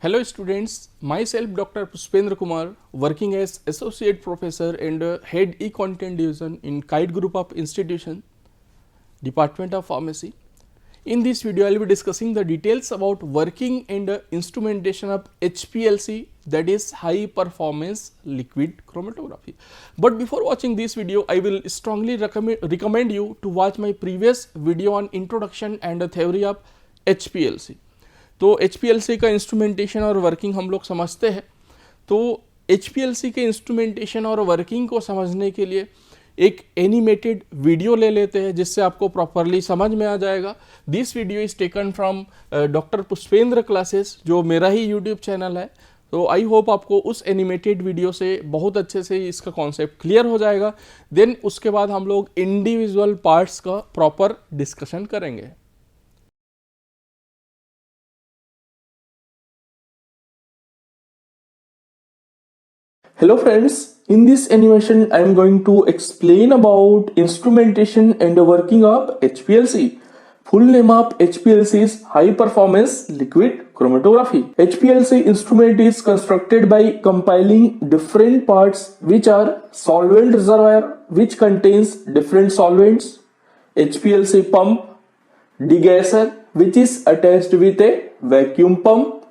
Hello students, myself Dr. Puspendra Kumar, working as Associate Professor and Head E-Content Division in Kite Group of Institution, Department of Pharmacy. In this video, I will be discussing the details about working and instrumentation of HPLC, that is High Performance Liquid Chromatography. But before watching this video, I will strongly recommend you to watch my previous video on Introduction and Theory of HPLC. तो HPLC का instrumentation और working हम लोग समझते हैं। तो HPLC के instrumentation और वर्किंग को समझने के लिए एक एनिमेटेड वीडियो ले लेते हैं जिससे आपको प्रॉपरली समझ में आ जाएगा। This video is taken from doctor Pushpendra classes, जो मेरा ही यूट्यूब चैनल है। तो आई होप आपको उस एनिमेटेड वीडियो से बहुत अच्छे से इसका कॉन्सेप्ट क्लियर हो जाएगा। देन उसके बाद हम लोग इंडिविजुअल पार्ट्स का प्रॉपर डिस्कशन करेंगे। Hello friends, in this animation I am going to explain about instrumentation and the working of HPLC. Full name of HPLC is High Performance Liquid Chromatography. HPLC instrument is constructed by compiling different parts which are solvent reservoir which contains different solvents, HPLC pump, degasser which is attached with a vacuum pump,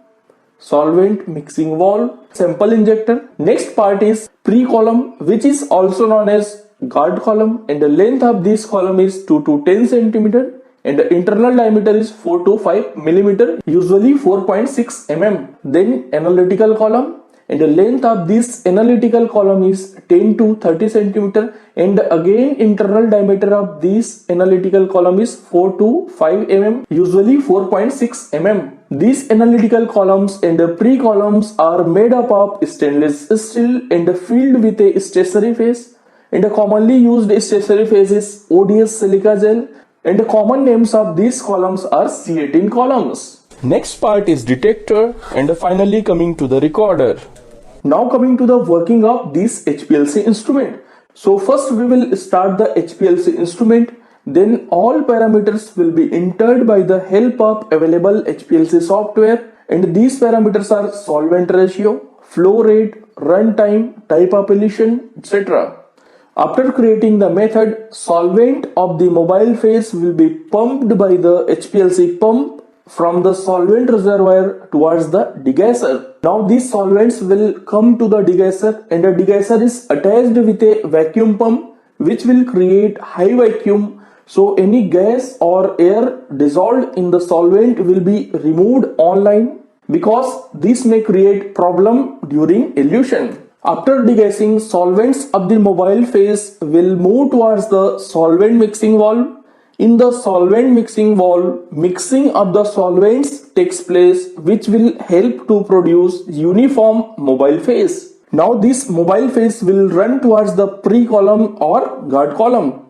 solvent mixing valve, sample injector. Next part is pre-column, which is also known as guard column, and the length of this column is 2 to 10 centimeter and the internal diameter is 4 to 5 millimeter, usually 4.6 mm. Then analytical column, and the length of this analytical column is 10 to 30 centimeter, and again internal diameter of this analytical column is 4 to 5 mm, usually 4.6 mm. These analytical columns and the pre-columns are made up of stainless steel and filled with a stationary phase, and the commonly used stationary phase is ODS silica gel, and the common names of these columns are C18 columns. Next part is detector, and finally coming to the recorder. Now coming to the working of this HPLC instrument. So first we will start the HPLC instrument. Then all parameters will be entered by the help of available HPLC software, and these parameters are solvent ratio, flow rate, run time, type of elution, etc. After creating the method, solvent of the mobile phase will be pumped by the HPLC pump from the solvent reservoir towards the degasser. Now these solvents will come to the degasser, and the degasser is attached with a vacuum pump which will create high vacuum. So any gas or air dissolved in the solvent will be removed online, because this may create problem during elution. After degassing, solvents of the mobile phase will move towards the solvent mixing valve. In the solvent mixing valve, mixing of the solvents takes place, which will help to produce uniform mobile phase. Now this mobile phase will run towards the pre-column or guard column.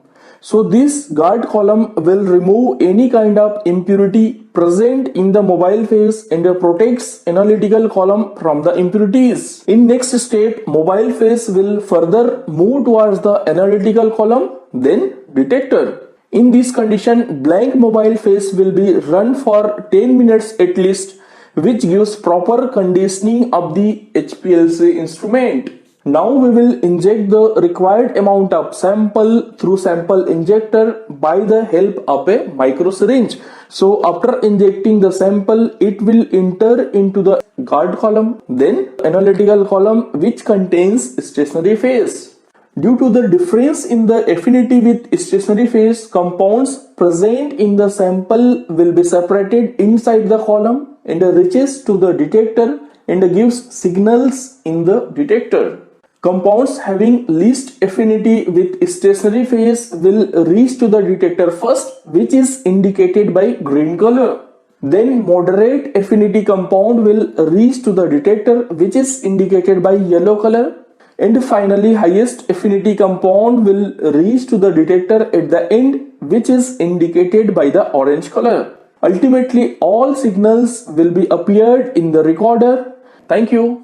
So this guard column will remove any kind of impurity present in the mobile phase and protects analytical column from the impurities. In next step, mobile phase will further move towards the analytical column, then detector. In this condition, blank mobile phase will be run for 10 minutes at least, which gives proper conditioning of the HPLC instrument. Now we will inject the required amount of sample through sample injector by the help of a micro syringe. So after injecting the sample, it will enter into the guard column, then analytical column which contains stationary phase. Due to the difference in the affinity with stationary phase, compounds present in the sample will be separated inside the column and reaches to the detector and gives signals in the detector. Compounds having least affinity with stationary phase will reach to the detector first, which is indicated by green color. Then moderate affinity compound will reach to the detector, which is indicated by yellow color. And finally highest affinity compound will reach to the detector at the end, which is indicated by the orange color. Ultimately all signals will be appeared in the recorder. Thank you.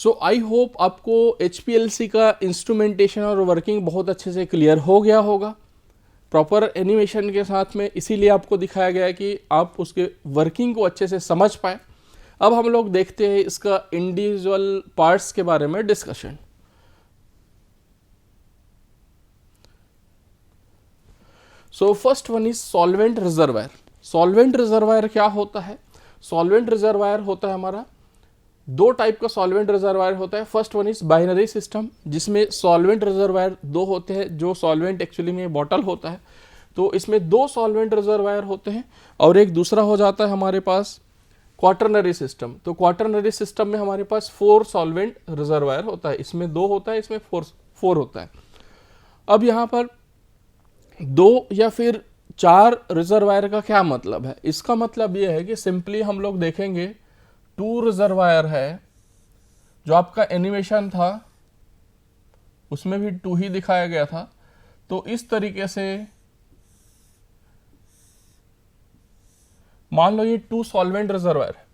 So I hope आपको HPLC का instrumentation और working बहुत अच्छे से clear हो गया होगा। Proper animation के साथ में, इसीलिए आपको दिखाया गया है कि आप उसके वर्किंग को अच्छे से समझ पाए। अब हम लोग देखते हैं इसका इंडिविजुअल पार्ट्स के बारे में discussion. So first one is solvent reservoir. Solvent reservoir क्या होता है? सॉल्वेंट रिजर्वायर होता है हमारा, दो टाइप का सॉल्वेंट रिजर्वायर होता है। First one is binary system, जिसमें सॉल्वेंट रिजर्वायर दो होते हैं। जो सॉल्वेंट एक्चुअली में बॉटल होता है, तो इसमें दो सॉल्वेंट रिजर्वायर होते हैं। और एक दूसरा हो जाता है हमारे पास क्वाटरनरी सिस्टम। तो क्वाटरनरी सिस्टम में हमारे पास 4 सॉल्वेंट रिजर्वायर होता है। इसमें 2 होता है, इसमें 4 होता है। अब यहाँ पर 2 या फिर 4 रिजर्वायर का क्या मतलब है? इसका मतलब ये है कि सिंपली हम लोग देखेंगे 2 रिजर्वायर है, जो आपका एनिमेशन था उसमें भी 2 ही दिखाया गया था। तो इस तरीके से मान लो ये 2 सॉल्वेंट रिजर्वायर है,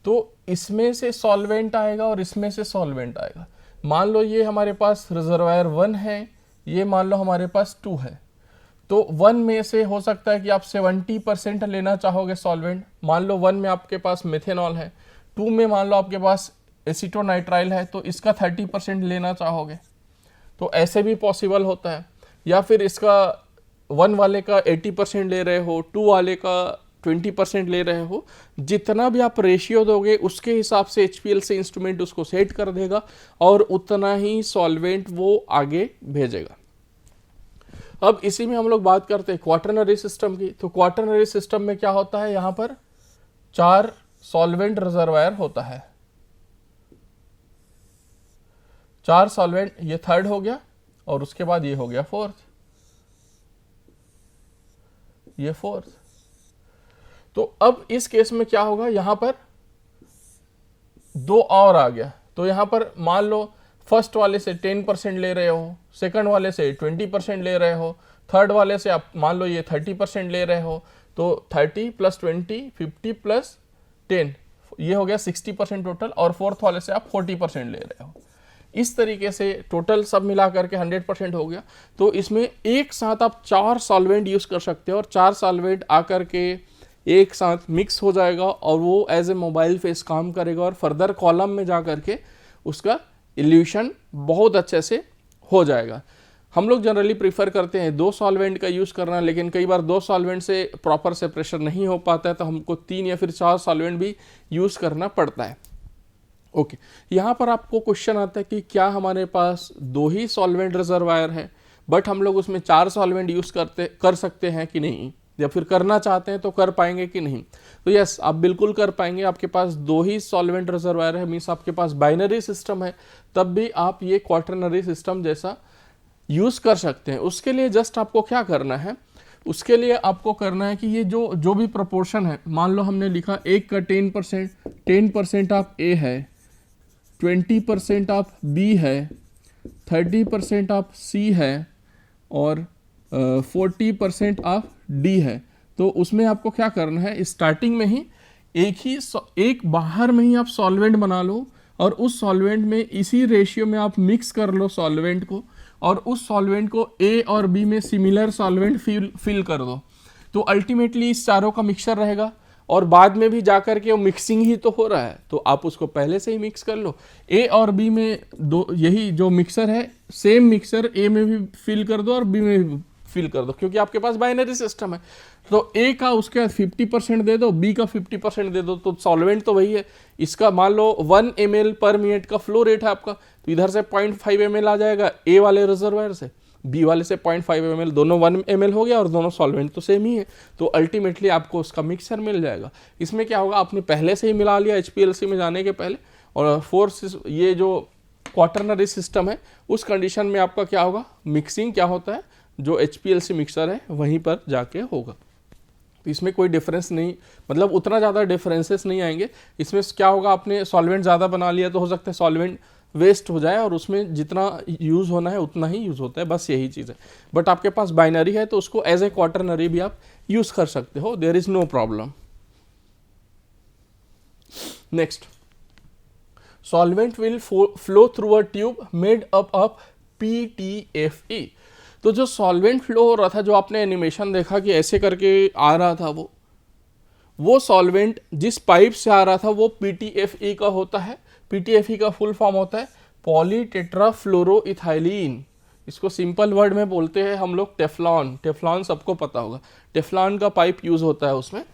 तो इसमें से सॉल्वेंट आएगा और इसमें से सॉल्वेंट आएगा। मान लो ये हमारे पास रिजर्वायर 1 है, ये मान लो हमारे पास 2 है। तो 1 में से हो सकता है कि आप 70% लेना चाहोगे सॉल्वेंट। मान लो 1 में आपके पास मेथेनॉल है, 2 में मान लो आपके पास एसीटोनाइट्राइल है, तो इसका 30% लेना चाहोगे। तो ऐसे भी पॉसिबल होता है। या फिर इसका 1 वाले का 80% ले रहे हो, 2 वाले का 20% ले रहे हो। जितना भी आप रेशियो दोगे उसके हिसाब से HPLC इंस्ट्रूमेंट उसको सेट कर देगा और उतना ही सॉल्वेंट वो आगे भेजेगा। अब इसी में हम लोग बात करते हैं क्वाटरनरी सिस्टम की। तो क्वाटरनरी सिस्टम में क्या होता है? यहां पर 4 सॉल्वेंट रिजर्वायर होता है। 4 सॉल्वेंट, ये 3rd हो गया और उसके बाद ये हो गया 4th, ये 4th। तो अब इस केस में क्या होगा? यहां पर 2 और आ गया। तो यहां पर मान लो फर्स्ट वाले से 10% ले रहे हो, सेकंड वाले से 20% ले रहे हो, थर्ड वाले से आप मान लो ये 30% ले रहे हो। तो 30 + 20 50 + 10 ये हो गया 60% टोटल, और फोर्थ वाले से आप 40% ले रहे हो। इस तरीके से टोटल सब मिला करके 100% हो गया। तो इसमें एक साथ आप 4 सॉल्वेंट यूज कर सकते हो और 4 सॉल्वेंट आकर के एक साथ मिक्स हो जाएगा और वो एज ए मोबाइल फेस काम करेगा और फर्दर कॉलम में जा करके उसका इल्यूशन बहुत अच्छे से हो जाएगा। हम लोग जनरली प्रीफर करते हैं 2 सॉल्वेंट का यूज़ करना, लेकिन कई बार 2 सॉल्वेंट से प्रॉपर सेपरेशन नहीं हो पाता है, तो हमको 3 या फिर 4 सॉल्वेंट भी यूज़ करना पड़ता है। ओके, यहाँ पर आपको क्वेश्चन आता है कि क्या हमारे पास 2 ही सॉल्वेंट रिजर्वायर है बट हम लोग उसमें 4 सॉल्वेंट यूज़ कर सकते हैं कि नहीं, या फिर करना चाहते हैं तो कर पाएंगे कि नहीं? तो यस, आप बिल्कुल कर पाएंगे। आपके पास 2 ही सॉल्वेंट रिजर्वायर है, मीन्स आपके पास बाइनरी सिस्टम है, तब भी आप ये क्वाटरनरी सिस्टम जैसा यूज़ कर सकते हैं। उसके लिए जस्ट आपको क्या करना है? उसके लिए आपको करना है कि ये जो भी प्रोपोर्शन है, मान लो हमने लिखा एक का 10% ऑफ ए है, 20% ऑफ बी है, 30% ऑफ सी है और 40% ऑफ डी है। तो उसमें आपको क्या करना है? स्टार्टिंग में ही एक बाहर में ही आप सॉल्वेंट बना लो और उस सॉल्वेंट में इसी रेशियो में आप मिक्स कर लो सॉल्वेंट को, और उस सॉल्वेंट को ए और बी में सिमिलर सॉल्वेंट फिल कर दो। तो अल्टीमेटली इस चारों का मिक्सचर रहेगा और बाद में भी जाकर के वो मिक्सिंग ही तो हो रहा है, तो आप उसको पहले से ही मिक्स कर लो। ए और बी में यही जो मिक्सर है, सेम मिक्सर ए में भी फिल कर दो और बी में भी फिल कर दो, क्योंकि आपके पास बाइनरी सिस्टम है। तो ए का उसके बाद 50% दे दो, बी का 50% दे दो, तो सॉल्वेंट तो वही है। इसका मान लो 1 ml पर मिनट का फ्लो रेट है आपका, तो इधर से 0.5 ml आ जाएगा ए वाले रिजर्वायर से, बी वाले से 0.5 ml, दोनों 1 ml हो गया और दोनों सॉल्वेंट तो सेम ही है। तो अल्टीमेटली आपको उसका मिक्सर मिल जाएगा। इसमें क्या होगा? आपने पहले से ही मिला लिया HPLC में जाने के पहले, और ये जो क्वाटरनरी सिस्टम है उस कंडीशन में आपका क्या होगा? मिक्सिंग क्या होता है, जो HPLC मिक्सर है वहीं पर जाके होगा। तो इसमें कोई डिफरेंस नहीं, मतलब उतना ज़्यादा डिफरेंसेस नहीं आएंगे। इसमें क्या होगा? आपने सॉल्वेंट ज़्यादा बना लिया तो हो सकता है सॉल्वेंट वेस्ट हो जाए और उसमें जितना यूज़ होना है उतना ही यूज़ होता है, बस यही चीज़ है। बट आपके पास बाइनरी है तो उसको एज ए क्वाटरनरी भी आप यूज़ कर सकते हो, there is no problem. Next, solvent will flow through a tube made up of PTFE। तो जो सॉल्वेंट फ्लो हो रहा था, जो आपने एनिमेशन देखा कि ऐसे करके आ रहा था, वो सॉल्वेंट जिस पाइप से आ रहा था वो PTFE का होता है। PTFE का फुल फॉर्म होता है पॉली टेट्राफ्लोरोइथाइलीन। इसको सिंपल वर्ड में बोलते हैं हम लोग टेफ्लॉन। टेफ्लॉन सबको पता होगा, टेफ्लॉन का पाइप यूज होता है उसमें।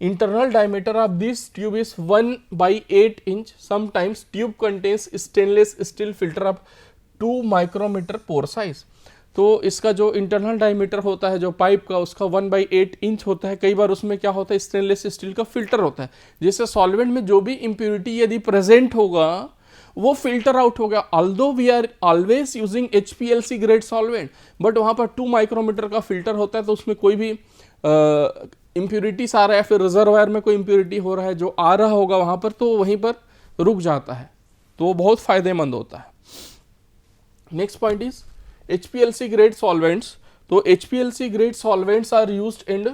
Internal diameter of this tube is 1/8 inch. Sometimes tube contains stainless steel filter of 2 micrometre pore size. तो इसका जो इंटरनल डायमीटर होता है जो पाइप का, उसका 1/8 इंच होता है। कई बार उसमें क्या होता है, स्टेनलेस स्टील का फिल्टर होता है, जिससे सॉल्वेंट में जो भी इम्प्योरिटी यदि प्रेजेंट होगा वो फिल्टर आउट हो गया। Although we are always using HPLC grade solvent, but वहां पर 2 माइक्रोमीटर का फिल्टर होता है, तो उसमें कोई भी इम्प्योरिटीज आ रहा है, फिर रिजर्वायर में कोई इम्प्योरिटी हो रहा है, जो आ रहा होगा वहां पर, तो वहीं पर रुक जाता है, तो वो बहुत फायदेमंद होता है। Next point is HPLC grade solvents। तो HPLC grade solvents are used in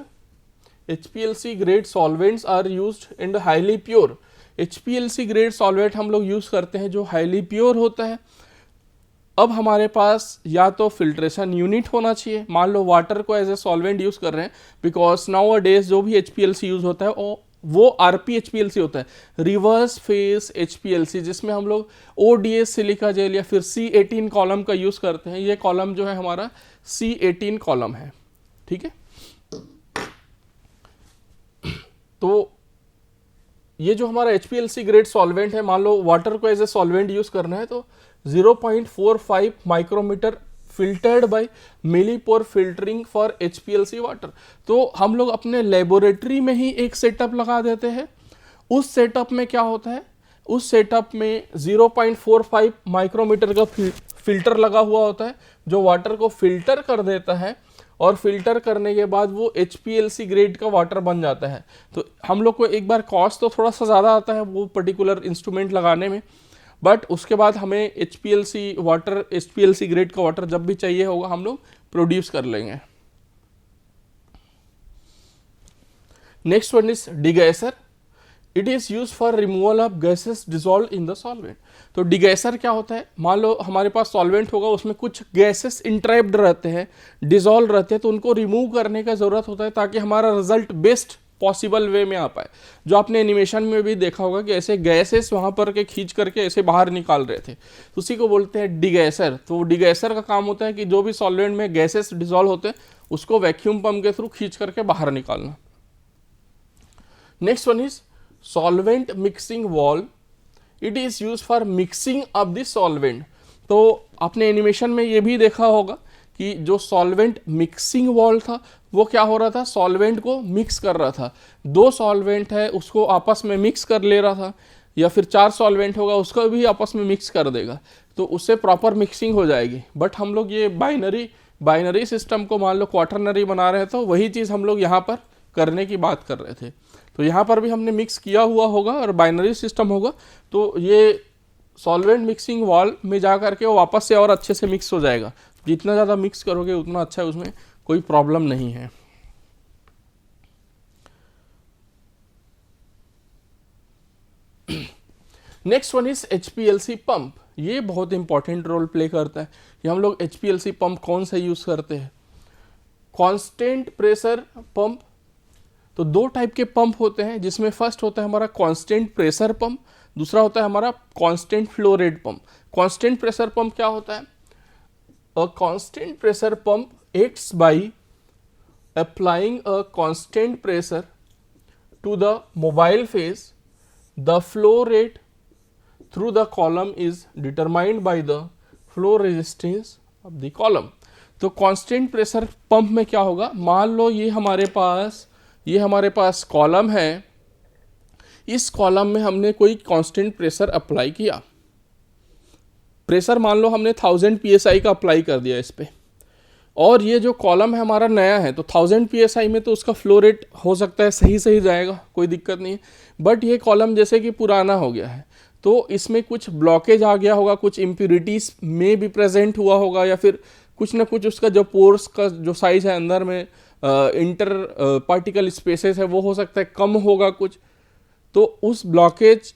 HPLC grade solvents are used in highly pure। HPLC grade solvent हम लोग यूज करते हैं जो हाईली प्योर होता है। अब हमारे पास या तो फिल्ट्रेशन यूनिट होना चाहिए, मान लो वाटर को एज ए सॉल्वेंट यूज कर रहे हैं, बिकॉज नाउ अ डेज जो भी HPLC यूज होता है वो RP-HPLC होता है, रिवर्स फेस HPLC, जिसमें हम लोग ODA सिलिका जेल या फिर C18 कॉलम का यूज करते हैं। ये कॉलम जो है हमारा C18 कॉलम है, ठीक है। तो ये जो हमारा HPLC ग्रेड सॉल्वेंट है, मान लो वाटर को एज ए सॉल्वेंट यूज करना है, तो 0.45 micrometer filtered by Millipore filtering for HPLC water. तो हम लोग अपने लेबोरेटरी में ही एक सेटअप लगा देते हैं। उस सेटअप में क्या होता है, उस सेटअप में 0.45 माइक्रोमीटर का फिल्टर लगा हुआ होता है, जो वाटर को फिल्टर कर देता है, और फिल्टर करने के बाद वो HPLC ग्रेड का वाटर बन जाता है। तो हम लोग को एक बार कॉस्ट तो थोड़ा सा ज़्यादा आता है वो पर्टिकुलर इंस्ट्रूमेंट लगाने में, बट उसके बाद हमें HPLC ग्रेड का वाटर जब भी चाहिए होगा हम लोग प्रोड्यूस कर लेंगे। Next one is degasser. It is use for removal of gases dissolve in the solvent. तो डिगैसर क्या होता है, मान लो हमारे पास सॉल्वेंट होगा, उसमें कुछ गैसेस इंट्रैप्ड रहते हैं, डिजोल्व रहते हैं, तो उनको रिमूव करने का जरूरत होता है ताकि हमारा रिजल्ट बेस्ट पॉसिबल वे में आ पाए। जो आपने एनिमेशन में भी देखा होगा कि ऐसे गैसेस वहां पर के खींच करके ऐसे बाहर निकाल रहे थे, तो उसी को बोलते हैं डिगैसर। तो डिगैसर का काम होता है कि जो भी सॉल्वेंट में गैसेस डिजोल्व होते हैं उसको वैक्यूम पंप के थ्रू खींच करके बाहर निकालना। Next one is solvent mixing valve. It is use for mixing of the solvent. तो आपने एनिमेशन में ये भी देखा होगा कि जो सॉल्वेंट मिक्सिंग वॉल्व था वो क्या हो रहा था, सॉल्वेंट को मिक्स कर रहा था। 2 सॉल्वेंट है उसको आपस में मिक्स कर ले रहा था, या फिर 4 सॉल्वेंट होगा उसको भी आपस में मिक्स कर देगा, तो उससे प्रॉपर मिक्सिंग हो जाएगी। बट हम लोग ये बाइनरी सिस्टम को मान लो क्वाटरनरी बना रहे हैं, तो वही चीज़ हम लोग यहाँ पर करने की बात कर रहे थे। तो यहाँ पर भी हमने मिक्स किया हुआ होगा और बाइनरी सिस्टम होगा, तो ये सॉल्वेंट मिक्सिंग वॉल्व में जा करके वो वापस से और अच्छे से मिक्स हो जाएगा। जितना ज़्यादा मिक्स करोगे उतना अच्छा है, उसमें कोई प्रॉब्लम नहीं है। Next one is HPLC pump. ये बहुत इंपॉर्टेंट रोल प्ले करता है कि हम लोग HPLC पंप कौन सा यूज करते हैं। Constant pressure pump. तो 2 टाइप के पंप होते हैं, जिसमें फर्स्ट होता है हमारा कांस्टेंट प्रेशर पंप, दूसरा होता है हमारा constant flow rate pump. Constant pressure pump क्या होता है, a constant pressure pump acts by applying a constant pressure to the mobile phase. The flow rate through the column is determined by the flow resistance of the column. तो constant pressure pump में क्या होगा, मान लो ये हमारे पास column है, इस column में हमने कोई कांस्टेंट प्रेशर अप्लाई किया। प्रेशर मान लो हमने 1000 psi का अप्लाई कर दिया इस पे, और ये जो कॉलम है हमारा नया है, तो 1000 psi में तो उसका फ्लो रेट हो सकता है सही जाएगा, कोई दिक्कत नहीं है। बट ये कॉलम जैसे कि पुराना हो गया है, तो इसमें कुछ ब्लॉकेज आ गया होगा, कुछ इम्प्योरिटीज में भी प्रेजेंट हुआ होगा, या फिर कुछ ना कुछ उसका जो पोर्स का जो साइज है अंदर में इंटर पार्टिकल स्पेसेस है वो हो सकता है कम होगा कुछ। तो उस ब्लॉकेज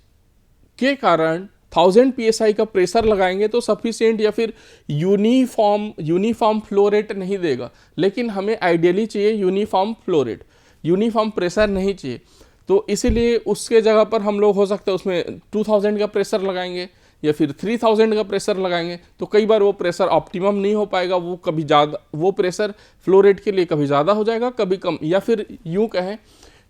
के कारण 1000 psi का प्रेशर लगाएंगे तो सफिशिएंट या फिर यूनिफॉर्म फ्लो रेट नहीं देगा, लेकिन हमें आइडियली चाहिए uniform flow rate, uniform pressure नहीं चाहिए। तो इसीलिए उसके जगह पर हम लोग हो सकता है उसमें 2000 का प्रेशर लगाएंगे या फिर 3000 का प्रेशर लगाएंगे। तो कई बार वो प्रेशर ऑप्टिमम नहीं हो पाएगा, वो कभी ज़्यादा, वो प्रेशर फ्लो रेट के लिए कभी ज़्यादा हो जाएगा कभी कम। या फिर यूँ कहें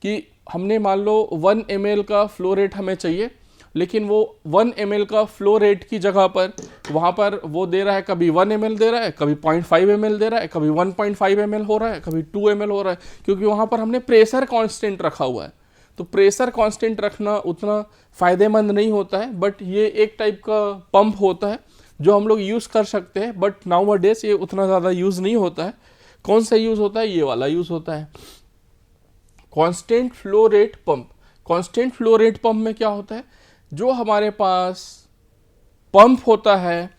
कि हमने मान लो 1 ml का फ्लो रेट हमें चाहिए, लेकिन वो 1 ml का फ्लो रेट की जगह पर वहाँ पर वो दे रहा है, कभी 1 ml दे रहा है, कभी 0.5 ml दे रहा है, कभी 1.5 ml हो रहा है, कभी 2 ml हो रहा है, क्योंकि वहाँ पर हमने प्रेशर कांस्टेंट रखा हुआ है। तो प्रेशर कांस्टेंट रखना उतना फ़ायदेमंद नहीं होता है, बट ये एक टाइप का पंप होता है जो हम लोग यूज़ कर सकते हैं, बट नाउ अ डेज ये उतना ज़्यादा यूज़ नहीं होता है। कौन सा यूज़ होता है? ये वाला यूज़ होता है, constant flow rate pump. Constant flow rate pump में क्या होता है, जो हमारे पास पंप होता है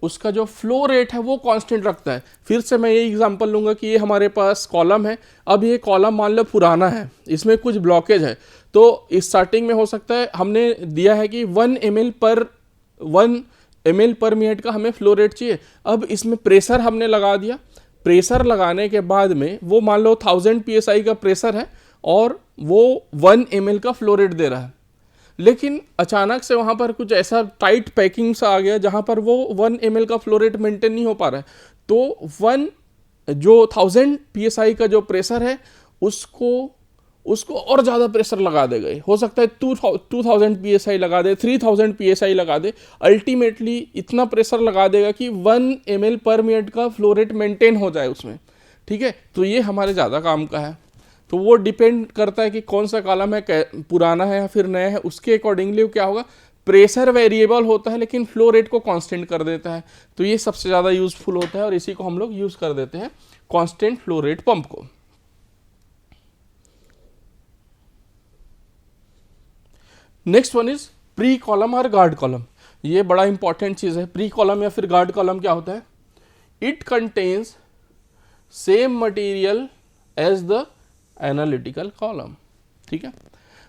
उसका जो फ्लो रेट है वो कांस्टेंट रखता है। फिर से मैं ये एग्जांपल लूँगा कि ये हमारे पास कॉलम है, अब ये कॉलम मान लो पुराना है, इसमें कुछ ब्लॉकेज है, तो स्टार्टिंग में हो सकता है हमने दिया है कि 1 ml पर मिनट का हमें फ्लो रेट चाहिए। अब इसमें प्रेशर हमने लगा दिया, प्रेशर लगाने के बाद में वो मान लो 1000 psi का प्रेशर है और वो 1 ml का फ्लो रेट दे रहा है, लेकिन अचानक से वहाँ पर कुछ ऐसा टाइट पैकिंग सा आ गया जहाँ पर वो 1 ml का फ्लो रेट मेंटेन नहीं हो पा रहा है। तो 1000 psi का जो प्रेशर है उसको और ज़्यादा प्रेशर लगा देगा। हो सकता है 2000 psi लगा दे, 3000 psi लगा दे, अल्टीमेटली इतना प्रेशर लगा देगा कि 1 ml पर मिनट का फ्लो रेट मेंटेन हो जाए उसमें। ठीक है, तो ये हमारे ज़्यादा काम का है। तो वो डिपेंड करता है कि कौन सा कॉलम है, पुराना है या फिर नया है, उसके अकॉर्डिंगली क्या होगा, प्रेशर वेरिएबल होता है लेकिन फ्लो रेट को कांस्टेंट कर देता है। तो ये सबसे ज़्यादा यूजफुल होता है और इसी को हम लोग यूज़ कर देते हैं, कांस्टेंट फ्लो रेट पंप को। Next one is pre column और गार्ड कॉलम। ये बड़ा इंपॉर्टेंट चीज़ है। प्री कॉलम या फिर गार्ड कॉलम क्या होता है? It contains same material as the analytical column. ठीक है,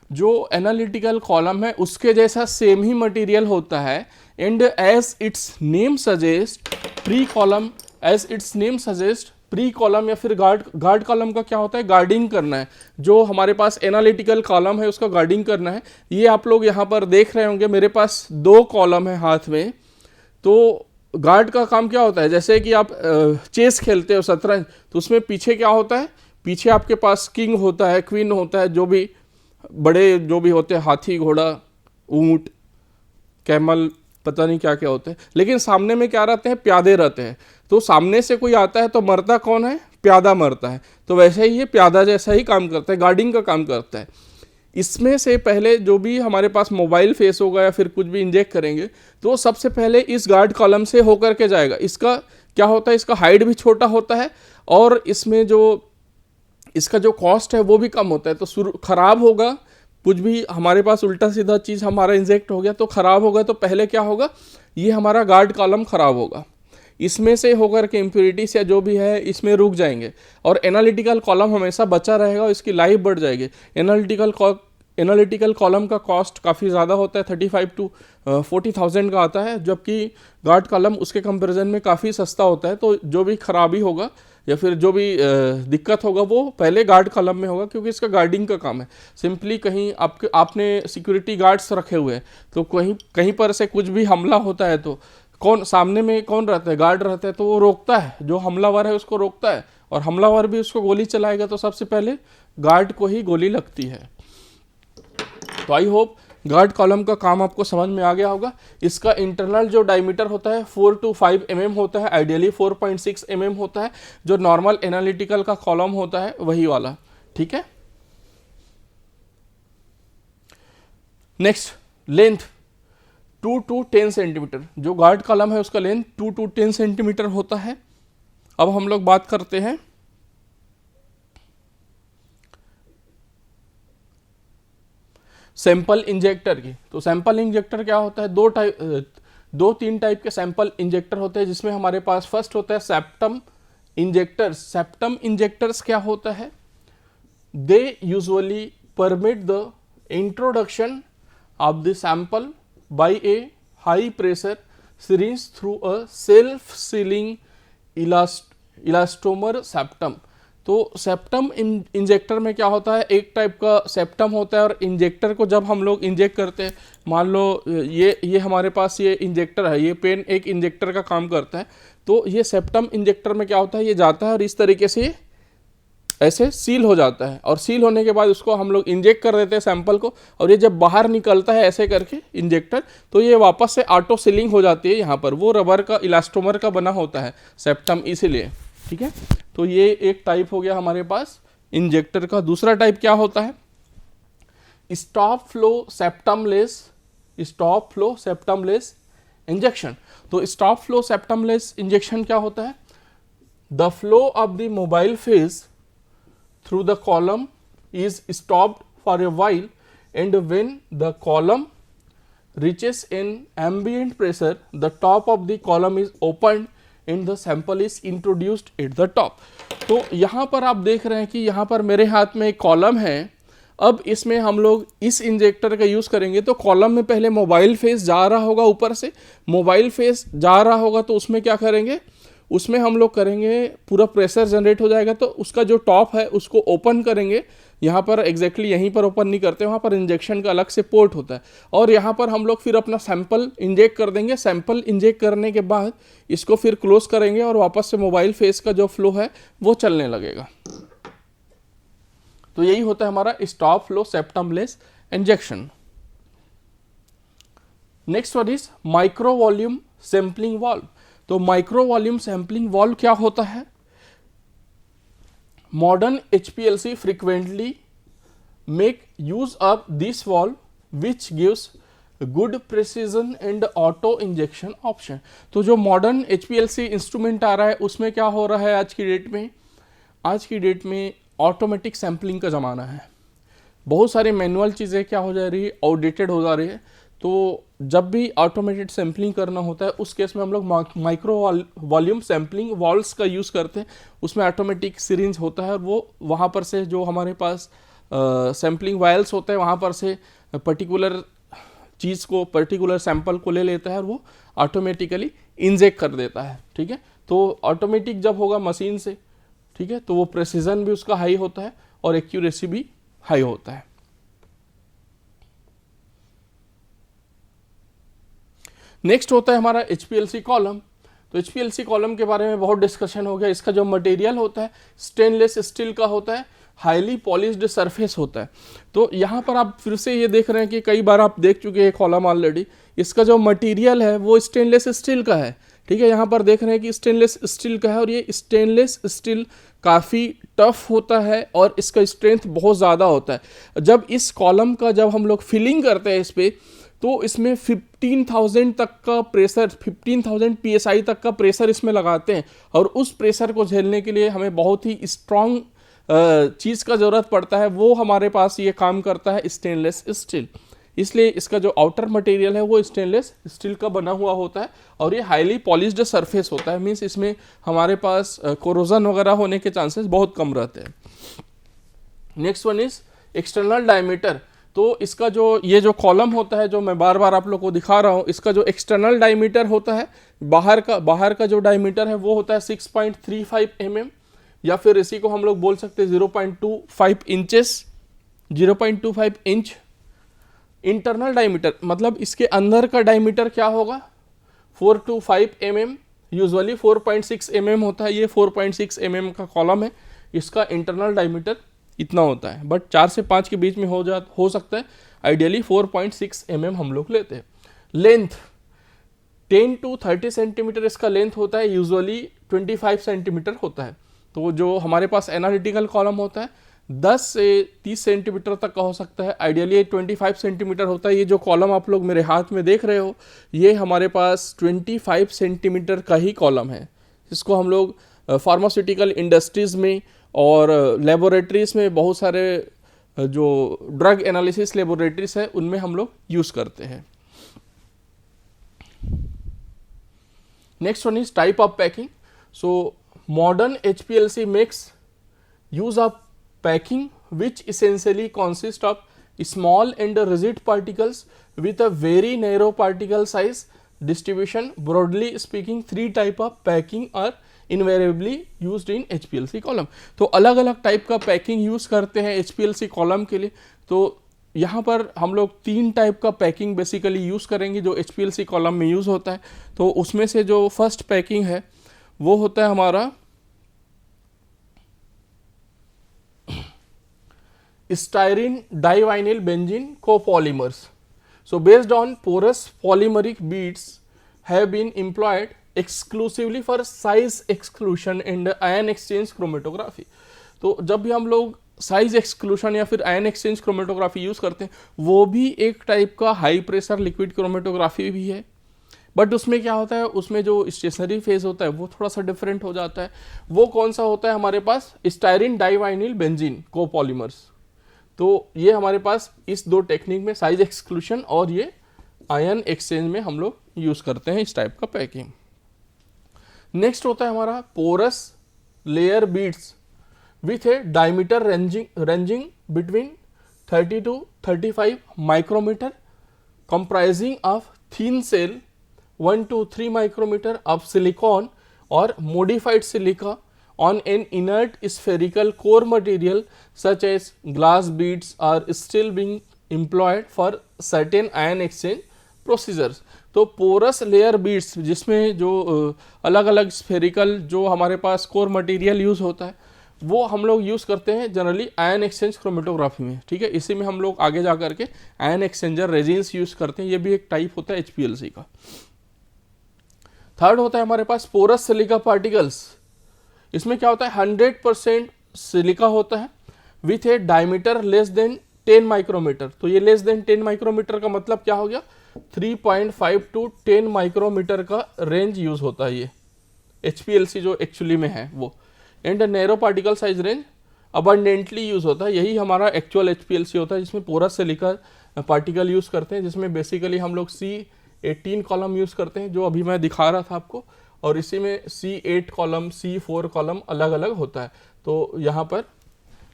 जो एनालिटिकल कॉलम है उसके जैसा सेम ही मटेरियल होता है। And as its name suggest pre column, as its name suggest pre column या फिर गार्ड कॉलम का क्या होता है? गार्डिंग करना है। जो हमारे पास एनालिटिकल कॉलम है उसका गार्डिंग करना है। ये आप लोग यहाँ पर देख रहे होंगे, मेरे पास 2 कॉलम है हाथ में। तो गार्ड का काम क्या होता है? जैसे कि आप चेस खेलते हो, शतरंज, तो उसमें पीछे क्या होता है? पीछे आपके पास किंग होता है, क्वीन होता है, जो भी बड़े जो भी होते हैं, हाथी, घोड़ा, ऊंट, कैमल, पता नहीं क्या क्या होते हैं, लेकिन सामने में क्या रहते हैं? प्यादे रहते हैं। तो सामने से कोई आता है तो मरता कौन है? प्यादा मरता है। तो वैसे ही ये प्यादा जैसा ही काम करता है, गार्डिंग का काम करता है। इसमें से पहले जो भी हमारे पास मोबाइल फेस होगा या फिर कुछ भी इंजेक्ट करेंगे तो सबसे पहले इस गार्ड कॉलम से होकर के जाएगा। इसका क्या होता है? इसका हाइट भी छोटा होता है और इसमें जो इसका जो कॉस्ट है वो भी कम होता है। तो खराब होगा, कुछ भी हमारे पास उल्टा सीधा चीज़ हमारा इंजेक्ट हो गया तो खराब होगा, तो पहले क्या होगा? ये हमारा गार्ड कॉलम खराब होगा, इसमें से होकर के इम्प्योरिटीज या जो भी है इसमें रुक जाएंगे और एनालिटिकल कॉलम हमेशा बचा रहेगा और इसकी लाइफ बढ़ जाएगी। एनालिटिकल कॉलम का कॉस्ट काफ़ी ज़्यादा होता है, 35 to 40,000 का आता है, जबकि गार्ड कॉलम उसके कंपैरिजन में काफ़ी सस्ता होता है। तो जो भी खराबी होगा या फिर जो भी दिक्कत होगा वो पहले गार्ड कॉलम में होगा, क्योंकि इसका गार्डिंग का काम है। सिंपली कहीं आपने सिक्योरिटी गार्ड्स रखे हुए हैं तो कहीं पर से कुछ भी हमला होता है तो कौन सामने में कौन रहता है? गार्ड रहता है। तो वो रोकता है, जो हमलावर है उसको रोकता है, और हमलावर भी उसको गोली चलाएगा तो सबसे पहले गार्ड को ही गोली लगती है। तो आई होप गार्ड कॉलम का काम आपको समझ में आ गया होगा। इसका इंटरनल जो डायमीटर होता है 4 to 5 mm होता है, आइडियली 4.6 mm होता है। जो नॉर्मल एनालिटिकल का कॉलम होता है वही वाला। ठीक है, नेक्स्ट लेंथ 2 to 10 सेंटीमीटर। जो गार्ड कॉलम है उसका लेंथ 2 to 10 सेंटीमीटर होता है। अब हम लोग बात करते हैं सैंपल इंजेक्टर की। तो सैंपल इंजेक्टर क्या होता है? 2-3 टाइप के सैंपल इंजेक्टर होते हैं, जिसमें हमारे पास फर्स्ट होता है सेप्टम इंजेक्टर्स। सेप्टम इंजेक्टर्स क्या होता है? They usually permit the introduction of the sample by a high pressure syringe through a self sealing elastomer septum. तो सेप्टम इंजेक्टर में क्या होता है, एक टाइप का सेप्टम होता है और इंजेक्टर को जब हम लोग इंजेक्ट करते हैं, मान लो ये हमारे पास ये इंजेक्टर है, ये पेन एक इंजेक्टर का काम करता है। तो ये सेप्टम इंजेक्टर में क्या होता है, ये जाता है और इस तरीके से ऐसे सील हो जाता है और सील होने के बाद उसको हम लोग इंजेक्ट कर देते हैं सैंपल को, और ये जब बाहर निकलता है ऐसे करके इंजेक्टर, तो ये वापस से ऑटो सीलिंग हो जाती है। यहाँ पर वो रबर का इलास्टोमर का बना होता है सेप्टम, इसीलिए। ठीक है, तो ये एक टाइप हो गया हमारे पास इंजेक्टर का। दूसरा टाइप क्या होता है, स्टॉप फ्लो सेप्टमलेस इंजेक्शन। तो स्टॉप फ्लो सेप्टमलेस इंजेक्शन क्या होता है, the flow of the mobile phase through the column is stopped for a while, and when the column reaches an ambient pressure, the top of the column is opened and the sample is introduced at the top। तो यहाँ पर आप देख रहे हैं कि यहाँ पर मेरे हाथ में एक कॉलम है। अब इसमें हम लोग इस इंजेक्टर का यूज़ करेंगे, तो कॉलम में पहले मोबाइल फेस जा रहा होगा, ऊपर से मोबाइल फेस जा रहा होगा, तो उसमें क्या करेंगे, उसमें हम लोग करेंगे पूरा प्रेशर जनरेट हो जाएगा, तो उसका जो टॉप है उसको ओपन करेंगे। यहाँ पर एग्जैक्टली यहीं पर ओपन नहीं करते, वहाँ पर इंजेक्शन का अलग से पोर्ट होता है, और यहाँ पर हम लोग फिर अपना सैंपल इंजेक्ट कर देंगे। सैंपल इंजेक्ट करने के बाद इसको फिर क्लोज करेंगे और वापस से मोबाइल फेस का जो फ्लो है वो चलने लगेगा। तो यही होता है हमारा stop flow septumless injection. Next one is micro volume sampling valve. तो माइक्रो वॉल्यूम सैंपलिंग वाल्व क्या होता है, modern HPLC frequently make use of this valve which gives good precision and auto injection option. तो जो modern HPLC instrument आ रहा है उसमें क्या हो रहा है आज की डेट में ऑटोमेटिक सैम्पलिंग का ज़माना है। बहुत सारी मैनुअल चीज़ें क्या हो जा रही है, आउटडेटेड हो जा रही है। तो जब भी ऑटोमेटेड सैम्पलिंग करना होता है उस केस में हम लोग माइक्रो वॉल्यूम सैम्पलिंग वॉल्व्स का यूज़ करते हैं। उसमें ऑटोमेटिक सिरिंज होता है और वो वहाँ पर से जो हमारे पास सैम्पलिंग वायल्स होते हैं वहाँ पर से पर्टिकुलर चीज़ को, पर्टिकुलर सैंपल को ले लेता है और वो ऑटोमेटिकली इंजेक्ट कर देता है। ठीक है, तो ऑटोमेटिक जब होगा मशीन से, ठीक है, तो वो प्रेसिजन भी उसका हाई होता है और एक्यूरेसी भी हाई होता है। नेक्स्ट होता है हमारा HPLC कॉलम। तो HPLC कॉलम के बारे में बहुत डिस्कशन हो गया। इसका जो मटेरियल होता है स्टेनलेस स्टील का होता है, हाईली पॉलिश्ड सरफेस होता है। तो यहाँ पर आप फिर से ये देख रहे हैं कि कई बार आप देख चुके हैं कॉलम ऑलरेडी, इसका जो मटेरियल है वो स्टेनलेस स्टील का है। ठीक है, यहाँ पर देख रहे हैं कि स्टेनलेस स्टील का है और ये स्टेनलेस स्टील काफ़ी टफ होता है और इसका स्ट्रेंथ बहुत ज़्यादा होता है। जब इस कॉलम का जब हम लोग फिलिंग करते हैं इस पर, तो इसमें 15,000 तक का प्रेशर, 15,000 PSI तक का प्रेशर इसमें लगाते हैं, और उस प्रेशर को झेलने के लिए हमें बहुत ही स्ट्रॉन्ग चीज़ का ज़रूरत पड़ता है। वो हमारे पास ये काम करता है स्टेनलेस स्टील। इसलिए इसका जो आउटर मटेरियल है वो स्टेनलेस स्टील का बना हुआ होता है और ये हाईली पॉलिश्ड सरफेस होता है। मीन्स इसमें हमारे पास कोरोजन वगैरह होने के चांसेस बहुत कम रहते हैं। Next one is external diameter. तो इसका जो ये जो कॉलम होता है जो मैं बार बार आप लोग को दिखा रहा हूँ, इसका जो एक्सटर्नल डायमीटर होता है, बाहर का जो डायमीटर है वो होता है 6.35 mm, या फिर इसी को हम लोग बोल सकते हैं 0.25 इंचेस, 0.25 इंच। इंटरनल डायमीटर मतलब इसके अंदर का डायमीटर क्या होगा, 4 to 5 mm, यूजुअली 4.6 mm होता है। ये 4.6 mm का कॉलम है, इसका इंटरनल डायमीटर इतना होता है, बट 4 से 5 के बीच में हो सकता है। आइडियली 4.6 mm हम लोग लेते हैं। लेंथ 10 to 30 सेंटीमीटर इसका लेंथ होता है, यूजुअली 25 सेंटीमीटर होता है। तो जो हमारे पास एनालिटिकल कॉलम होता है 10 से 30 सेंटीमीटर तक का हो सकता है, आइडियली 25 सेंटीमीटर होता है। ये जो कॉलम आप लोग मेरे हाथ में देख रहे हो, ये हमारे पास 25 सेंटीमीटर का ही कॉलम है। इसको हम लोग फार्मास्यूटिकल इंडस्ट्रीज़ में और लेबोरेटरीज में, बहुत सारे जो ड्रग एनालिसिस लेबोरेटरीज है उनमें हम लोग यूज़ करते हैं। Next one is type of packing. So modern HPLC makes use of packing which essentially consist of small and rigid particles with a very narrow particle size distribution. Broadly speaking, three type of packing are invariably used in HPLC column. तो अलग अलग type का packing use करते हैं HPLC column के लिए. तो यहाँ पर हम लोग तीन टाइप का पैकिंग बेसिकली यूज करेंगे जो HPLC कॉलम में यूज होता है. तो उसमें से जो फर्स्ट पैकिंग है वो होता है हमारा styrene divinyl benzene copolymers. So based on porous polymeric beads have been employed exclusively for size exclusion and ion exchange chromatography. तो जब भी हम लोग साइज एक्सक्लूशन या फिर आयन एक्सचेंज क्रोमेटोग्राफी यूज करते हैं वो भी एक टाइप का हाई प्रेशर लिक्विड क्रोमेटोग्राफी भी है. बट उसमें क्या होता है, उसमें जो स्टेशनरी फेज होता है वो थोड़ा सा डिफरेंट हो जाता है. वो कौन सा होता है हमारे पास, स्टायरिन डाइवाइनिल बेंजीन कोपॉलीमर्स. तो ये हमारे पास इस दो टेक्निक में साइज एक्सक्लूशन और ये आयन एक्सचेंज में हम लोग यूज करते हैं इस टाइप का पैकिंग. नेक्स्ट होता है हमारा porous layer beads with a diameter ranging between 30 to 35 micrometre comprising of thin cell 1 to 3 micrometer of silicon or modified silica on an inert spherical core material such as glass beads are still being employed for certain ion exchange procedures. तो porous layer beads जिसमें जो अलग अलग spherical जो हमारे पास core material use होता है वो हम लोग यूज करते हैं जनरली आयन एक्सचेंज क्रोमेटोग्राफी में. ठीक है, इसी में हम लोग आगे जा करके आयन एक्सचेंजर रेजिन्स यूज करते हैं. ये भी एक टाइप होता है HPLC का. थर्ड होता है हमारे पास पोरस सिलिका पार्टिकल्स. इसमें क्या होता है 100% सिलिका होता है with a diameter less than 10 micrometre. तो ये लेस देन 10 माइक्रोमीटर का मतलब क्या हो गया, 3.5 to 10 माइक्रोमीटर का रेंज यूज होता है ये HPLC जो एक्चुअली में है वो. And narrow particle size range abundantly use होता है. यही हमारा एक्चुअल HPLC होता है जिसमें पोरस सिलिका पार्टिकल यूज करते हैं, जिसमें बेसिकली हम लोग C18 कॉलम यूज करते हैं जो अभी मैं दिखा रहा था आपको, और इसी में C8 कॉलम C4 कॉलम अलग अलग होता है. तो यहाँ पर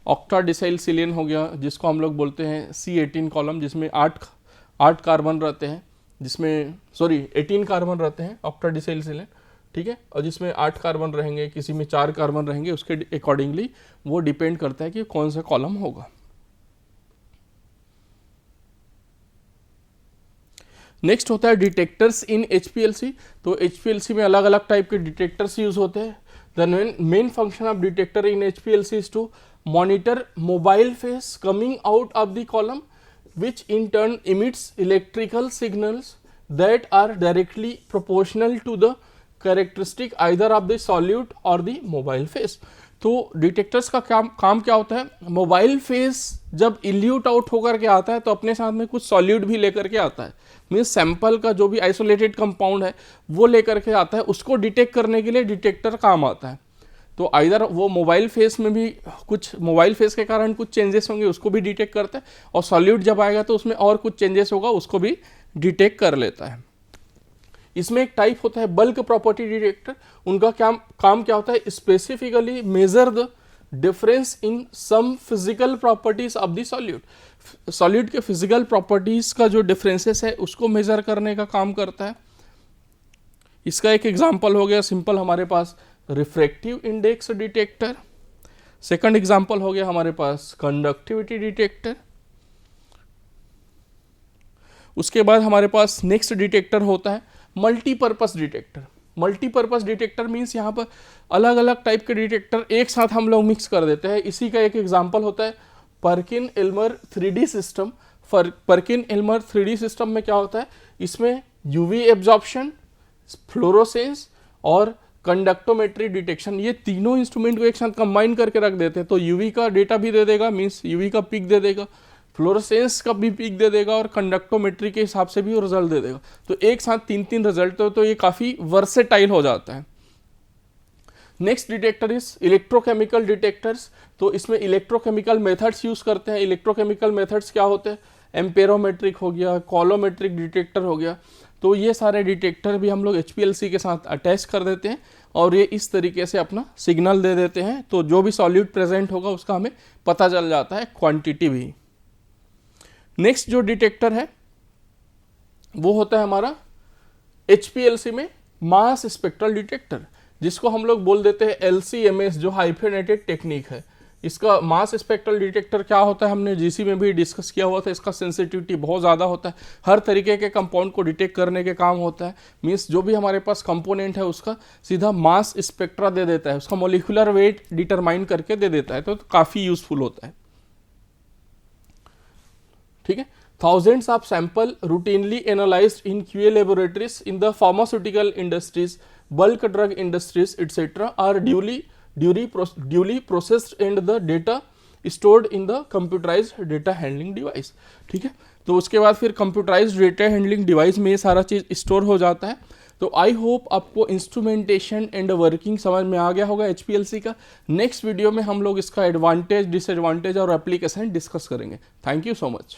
ऑक्टाडिसाइल सिलियन हो गया जिसको हम लोग बोलते हैं C18 कॉलम, जिसमें 8 कार्बन रहते हैं, जिसमें 18 कार्बन रहते हैं ऑक्टाडिसाइल सिलियन. ठीक है, और जिसमें 8 कार्बन रहेंगे, किसी में 4 कार्बन रहेंगे, उसके अकॉर्डिंगली वो डिपेंड करता है कि कौन सा कॉलम होगा. नेक्स्ट होता है डिटेक्टर्स इन HPLC. तो HPLC में अलग अलग टाइप के डिटेक्टर्स यूज होते हैं. The main function of detector in HPLC is to monitor mobile phase coming out of the column which in turn emits electrical signals that are directly proportional to the characteristic either of the solute or the mobile phase. तो detectors का काम क्या होता है, mobile phase जब elute out होकर के आता है तो अपने साथ में कुछ सॉल्यूट भी लेकर के आता है. मीन्स सैंपल का जो भी आइसोलेटेड कंपाउंड है वो लेकर के आता है, उसको डिटेक्ट करने के लिए डिटेक्टर काम आता है. तो आइदर वो मोबाइल फेस में भी कुछ मोबाइल फेस के कारण कुछ चेंजेस होंगे उसको भी डिटेक्ट करता है, और सॉल्यूट जब आएगा तो उसमें और कुछ चेंजेस होगा उसको भी डिटेक्ट कर लेता है. इसमें एक टाइप होता है बल्क प्रॉपर्टी डिटेक्टर. उनका काम क्या होता है, specifically measure the difference in some physical properties of the solute. Solute के फिजिकल प्रॉपर्टीज का जो डिफरेंसेस है उसको मेजर करने का काम करता है. इसका एक एग्जांपल हो गया सिंपल हमारे पास refractive index detector. Second example हो गया हमारे पास कंडक्टिविटी डिटेक्टर. उसके बाद हमारे पास नेक्स्ट डिटेक्टर होता है multipurpose detector. Multipurpose detector means यहाँ पर अलग अलग टाइप के डिटेक्टर एक साथ हम लोग मिक्स कर देते हैं. इसी का एक एग्जांपल होता है Perkin Elmer 3D system. Perkin Elmer 3D system में क्या होता है, इसमें यूवी एब्जॉर्प्शन, फ्लोरोसेंस और कंडक्टोमेट्री डिटेक्शन, ये तीनों इंस्ट्रूमेंट को एक साथ कंबाइन करके रख देते हैं. तो यूवी का डेटा भी दे देगा, मीन्स यूवी का पिक दे देगा, फ्लोरोसेंस का भी पिक दे देगा, और कंडक्टोमेट्री के हिसाब से भी वो रिजल्ट दे देगा. तो एक साथ 3 रिजल्ट तो ये काफ़ी वर्सेटाइल हो जाता है. Next detector is electrochemical detectors. तो इसमें इलेक्ट्रोकेमिकल मेथड्स यूज करते हैं. इलेक्ट्रोकेमिकल मेथड्स क्या होते हैं, एम्पेरोमेट्रिक हो गया, कॉलोमेट्रिक डिटेक्टर हो गया. तो ये सारे डिटेक्टर भी हम लोग HPLC के साथ अटैच कर देते हैं और ये इस तरीके से अपना सिग्नल दे देते हैं. तो जो भी सॉल्यूट प्रेजेंट होगा उसका हमें पता चल जाता है, क्वांटिटी भी. नेक्स्ट जो डिटेक्टर है वो होता है हमारा HPLC में मास स्पेक्ट्रल डिटेक्टर, जिसको हम लोग बोल देते हैं LC-MS, जो हाइफेनेटेड टेक्निक है। इसका मास स्पेक्ट्रल डिटेक्टर क्या होता है, हमने GC में भी डिस्कस किया हुआ था। इसका सेंसिटिविटी बहुत ज़्यादा होता है, हर तरीके के कंपाउंड को डिटेक्ट करने के काम होता है। मीन्स जो भी हमारे पास कंपोनेंट है उसका सीधा मास स्पेक्ट्रा दे देता है, उसका मोलिकुलर वेट डिटरमाइन करके दे देता है, तो काफ़ी यूजफुल होता है। ठीक है, thousands of sample routinely analyzed in QA laboratories in the pharmaceutical industries, bulk drug industries, etc. are duly processed and the data stored in the computerized data handling device. ठीक है, तो उसके बाद फिर computerized data handling device में ये सारा चीज़ store हो जाता है। तो आई होप आपको इंस्ट्रूमेंटेशन एंड वर्किंग समझ में आ गया होगा HPLC का। नेक्स्ट वीडियो में हम लोग इसका एडवांटेज, डिसएडवांटेज और एप्लीकेशन डिस्कस करेंगे। Thank you so much.